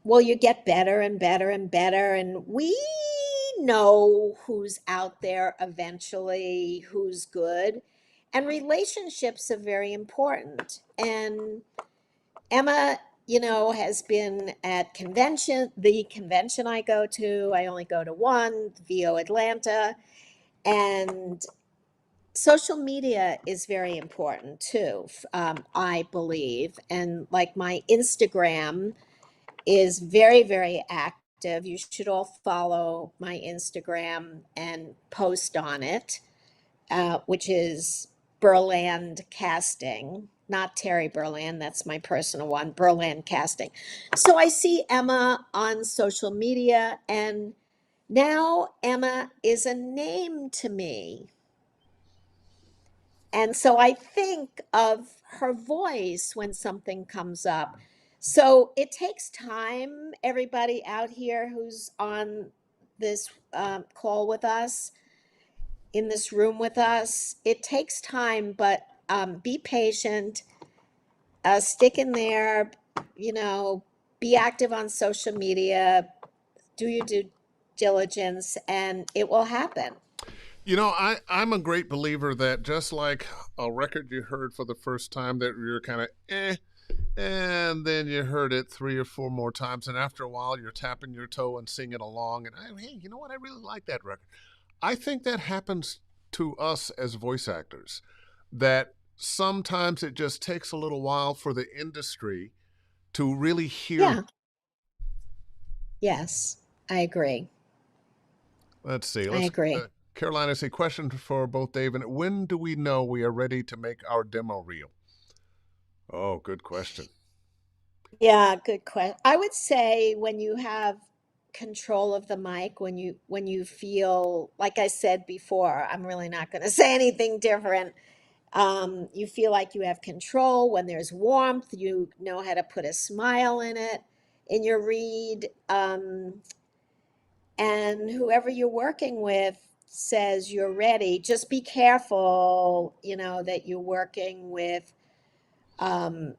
Well, you get better and better and better, and we know who's out there eventually, who's good, and relationships are very important. And Emma, has been at the convention I go to. I only go to one, VO Atlanta, and social media is very important too, I believe. And like my Instagram, is very, very active. You should all follow my Instagram and post on it, which is Berland Casting, not Terry Berland. That's my personal one, Berland Casting. So I see Emma on social media, and now Emma is a name to me. And so I think of her voice when something comes up. So it takes time, everybody out here who's on this call with us, in this room with us, it takes time, but be patient, stick in there, you know, be active on social media, do your due diligence, and it will happen. You know, I'm a great believer that just like a record you heard for the first time that you're kind of and then you heard it 3 or 4 more times, and after a while you're tapping your toe and singing along, and hey, you know what? I really like that record. I think that happens to us as voice actors, that sometimes it just takes a little while for the industry to really hear. Yeah. Yes, I agree. Let's see. I Let's agree. Carolina, say question for both Dave and when do we know we are ready to make our demo reel? Oh, good question. Yeah, good question. I would say when you have control of the mic, when you feel, like I said before, I'm really not going to say anything different. You feel like you have control when there's warmth, you know how to put a smile in it, in your read. And whoever you're working with says you're ready. Just be careful, that you're working with um,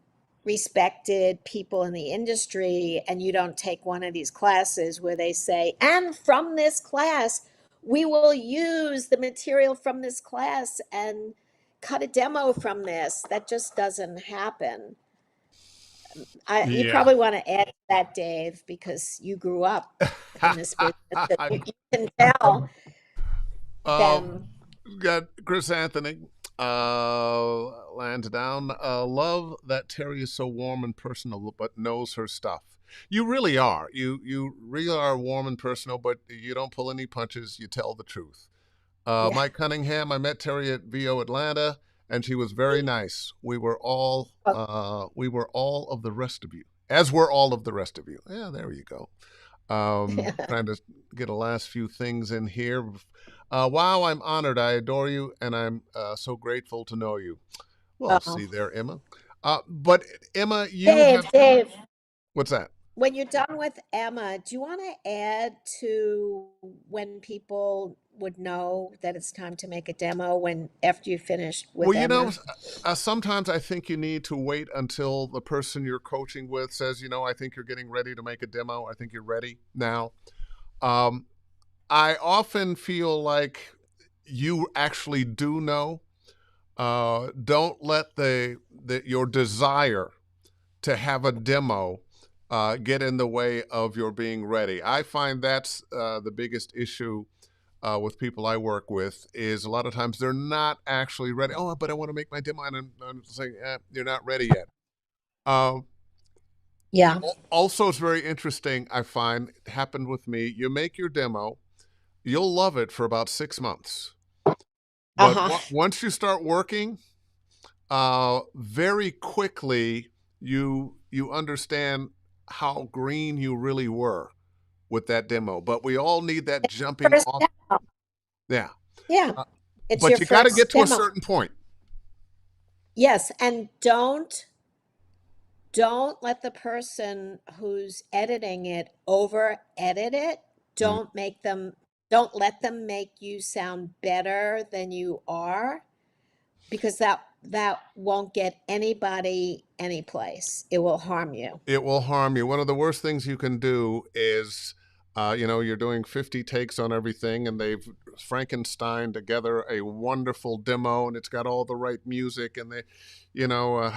respected people in the industry, and you don't take one of these classes where they say, and from this class, we will use the material from this class and cut a demo from this. That just doesn't happen. You Yeah. probably want to add to that, Dave, because you grew up in this business. So you can tell um, them. got Chris Anthony. Lands down. Love that Terry is so warm and personal, but knows her stuff. You really are. You really are warm and personal, but you don't pull any punches. You tell the truth. Yeah. Mike Cunningham. I met Terry at VO Atlanta, and she was very nice. We were all of the rest of you, as were all of the rest of you. Yeah, there you go. Trying to get a last few things in here. Wow, I'm honored. I adore you, and I'm so grateful to know you. Well, Oh. see there, Emma. But Emma, you Dave, have Dave, what's that? when you're done with Emma, do you want to add to when people would know that it's time to make a demo when after you finish with Well, you know, Emma? sometimes I think you need to wait until the person you're coaching with says, you know, I think you're getting ready to make a demo. I think you're ready now. Um, I often feel like you actually do know. Don't let your desire to have a demo get in the way of your being ready. I find that's the biggest issue with people I work with is a lot of times they're not actually ready. Oh, but I want to make my demo, and I'm saying you're not ready yet. Um, Yeah. Also, it's very interesting. I find it happened with me. You make your demo, you'll love it for about 6 months, but Uh-huh. once you start working, very quickly you understand how green you really were with that demo. But we all need that jumping First off. demo. Yeah. Yeah. It's But your you got to get first to a demo. certain point. Yes, and don't let the person who's editing it over edit it. Mm. Don't let them make you sound better than you are, because that won't get anybody any place. It will harm you. It will harm you. One of the worst things you can do is, you're doing 50 takes on everything, and they've Frankenstein together a wonderful demo, and it's got all the right music, and you know, uh,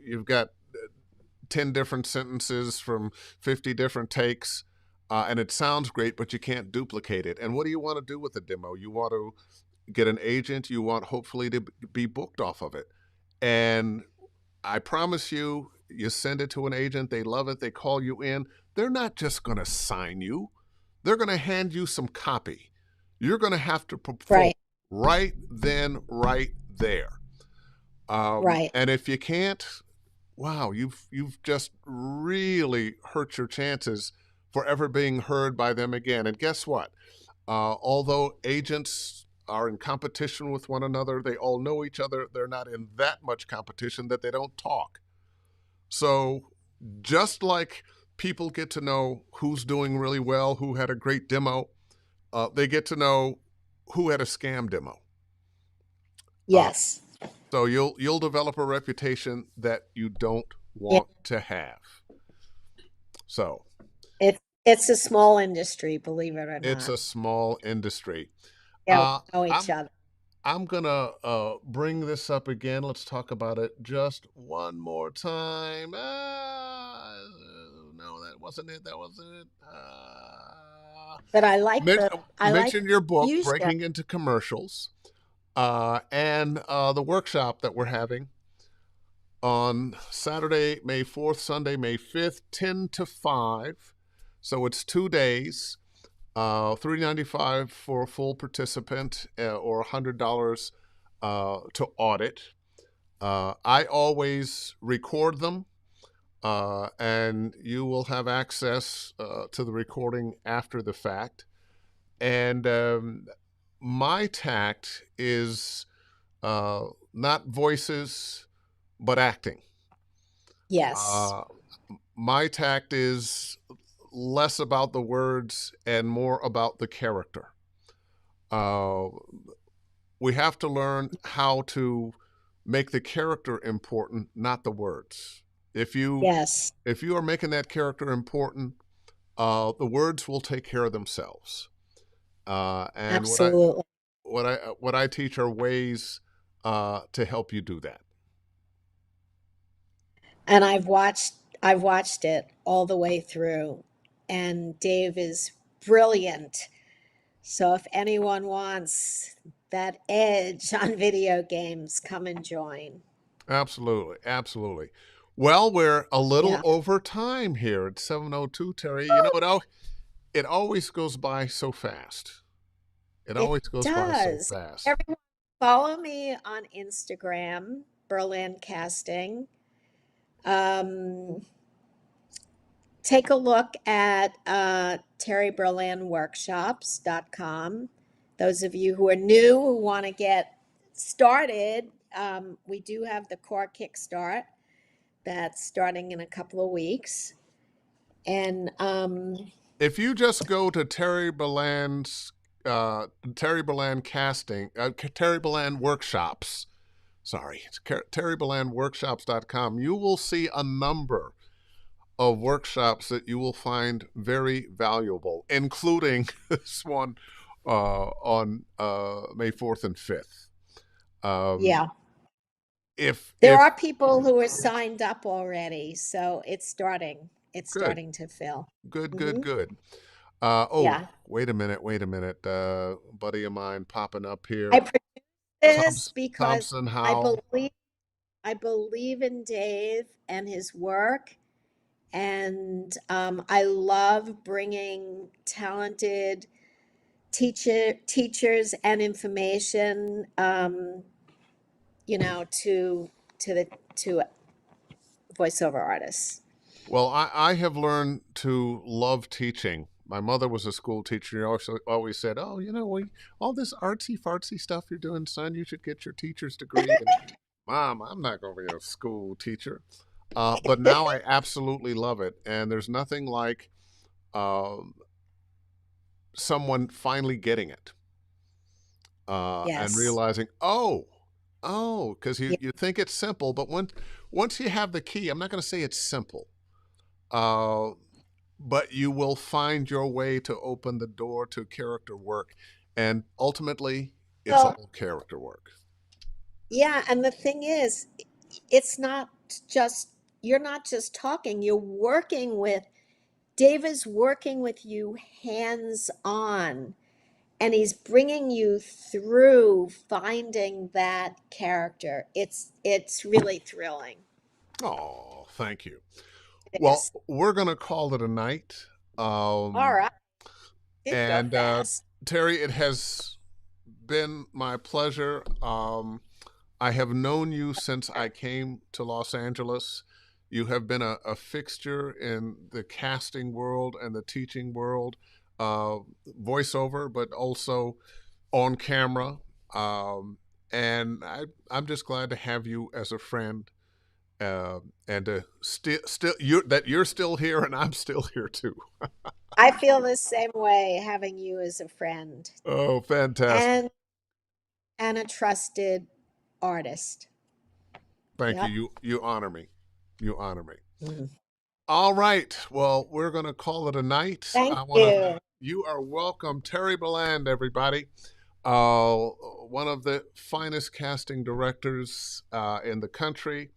you've got 10 different sentences from 50 different takes, and it sounds great, but you can't duplicate it. And what do you want to do with the demo? You want to get an agent. You want hopefully to be booked off of it. And I promise you, you send it to an agent, they love it, they call you in. They're not just going to sign you, they're going to hand you some copy. You're going to have to perform Right. right then, right there. Right. And if you can't, wow, you've just really hurt your chances for ever being heard by them again. And guess what? Although agents are in competition with one another, they all know each other. They're not in that much competition that they don't talk. So just like people get to know who's doing really well, who had a great demo, they get to know who had a scam demo. Yes. So you'll develop a reputation that you don't Yeah. want to have. So It's a small industry, believe it or it's not. a small industry. Yeah, we know each I'm other. I'm gonna bring this up again. Let's talk about it just one more time. No, that wasn't it. That wasn't it. But I like the Mention your book, fusion. Breaking into Commercials, and the workshop that we're having on Saturday, May 4th, Sunday, May 5th, 10 to 5. So it's 2 days, $395 for a full participant, or $100 to audit. I always record them, and you will have access to the recording after the fact. And my tact is not voices, but acting. Yes. My tact is less about the words and more about the character. We have to learn how to make the character important, not the words. If you Yes. are making that character important, the words will take care of themselves. And Absolutely. what I teach are ways to help you do that. And I've watched it all the way through, and Dave is brilliant. So if anyone wants that edge on video games, come and join. Absolutely, absolutely. Well, we're a little Yeah. over time here at 7:02, Terry. It always goes by so fast. It It always goes by so does. fast. Everyone follow me on Instagram, Berland Casting. Take a look at terryberlandworkshops.com. Those of you who are new, who want to get started, we do have the core Kickstart that's starting in a couple of weeks. And If you just go to Terry Berland's Terry Berland Casting, Terry Berland Workshops, sorry, it's terryberlandworkshops.com, you will see a number of workshops that you will find very valuable, including this one on May 4th and 5th. yeah, If there are people who are signed up already, so it's starting. It's good, starting to fill. good, good, Hmm. good. Yeah, Wait a minute, wait a minute. Buddy of mine popping up I here. produce this because Thompson I Howell. believe I believe in Dave and his work, and I love bringing talented teachers and information, to voiceover artists. Well, I have learned to love teaching. My mother was a school teacher. She always said, "Oh, all this artsy fartsy stuff you're doing, son, you should get your teacher's degree." And, Mom, I'm not going to be a school teacher. But now I absolutely love it, and there's nothing like um, someone finally getting it and Yes. realizing, because Yeah. you think it's simple, but once you have the key, I'm not going to say it's simple. Uh, but you will find your way to open the door to character work. And ultimately, it's Well, all character work. yeah, and the thing is, it's not just you're not just talking, you're working with Dave is working with you hands on, and he's bringing you through finding that character. It's really thrilling. Oh, thank you. It Well, is. we're going to call it a night. All Um, right. Did go and fast. Terry, it has been my pleasure. I have known you since I came to Los Angeles. You have been a fixture in the casting world and the teaching world, uh, voiceover, but also on camera. Um, and I'm just glad to have you as a friend, and to still you're still here and I'm still here too. I feel the same way having you as a friend Oh, fantastic! and a trusted artist. Thank you. Yep. You honor me. You honor me. Mhm. All right. Well, we're going to call it a night. Thank I want to. you. You are welcome, Terry Berland, everybody. One of the finest casting directors in the country.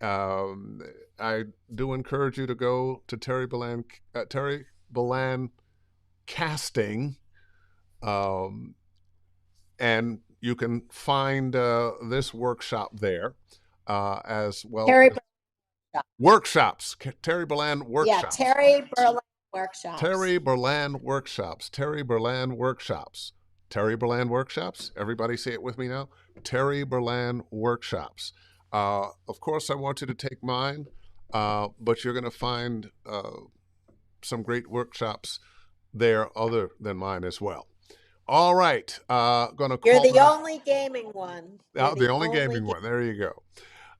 Um, I do encourage you to go to Terry Berland Casting, um, and you can find this workshop there, as well Terry as Berland. workshops. Terry Berland Yeah, workshops. Terry Berland workshops. Terry Berland workshops. Terry Berland workshops. Terry Berland workshops. Everybody say it with me now. Terry Berland workshops. Of course, I want you to take mine, but you're going to find some great workshops there other than mine as well. All right, going to You're call the it only gaming one. You're the the only only gaming one. There you go.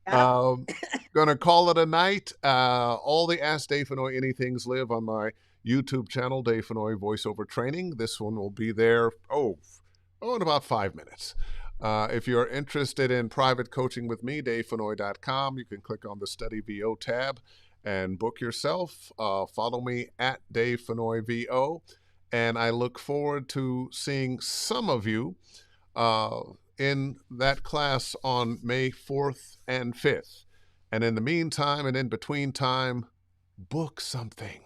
Yep. Gonna call it a night. All the Ask Dave Fennoy Anythings live on my YouTube channel, Dave Fennoy Voiceover Training. This one will be there, in about 5 minutes. If you're interested in private coaching with me, davefennoy.com, you can click on the Study VO tab and book yourself. Follow me at Dave Fennoy VO. And I look forward to seeing some of you in that class on May 4th and 5th. And in the meantime and in between time, book something.